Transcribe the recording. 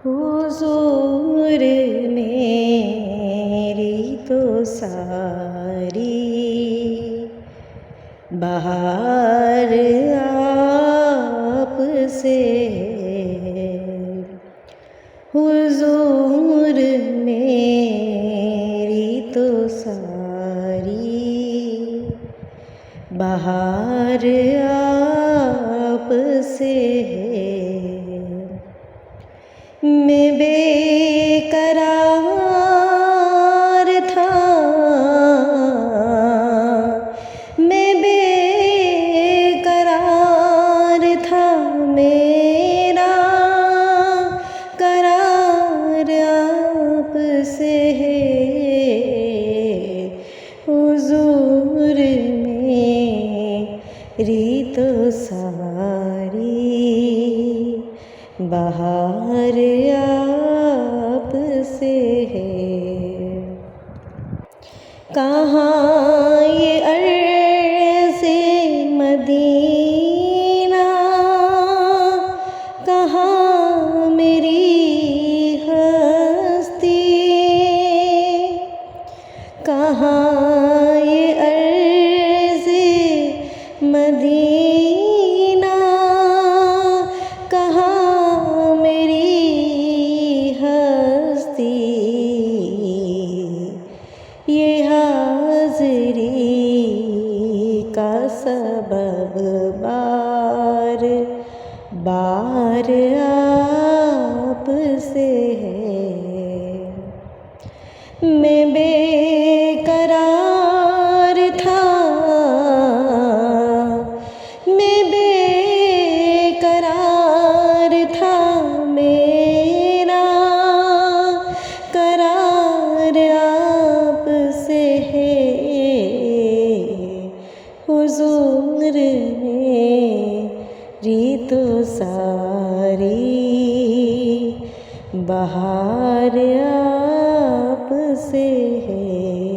हुजूर मेरी तो सारी बहार आप से हुजूर मेरी तो सारी बहार आप से मैं बेकरार था मैं बेकरार था मेरा करार आप से है हुजूर मेरी तो सारी बहार आप से है। कहाँ ये अर्ज़े मदीना कहाँ मेरी हस्ती कहाँ ये अर्ज़े मदीना कहाँ मेरी हस्ती ये हाज़री का सबब बार बार आप से है। मैं बेकरार था मैं बेकरार था मेरा करार आप से है हुजूर मेरी तो सारी बहार आप से है।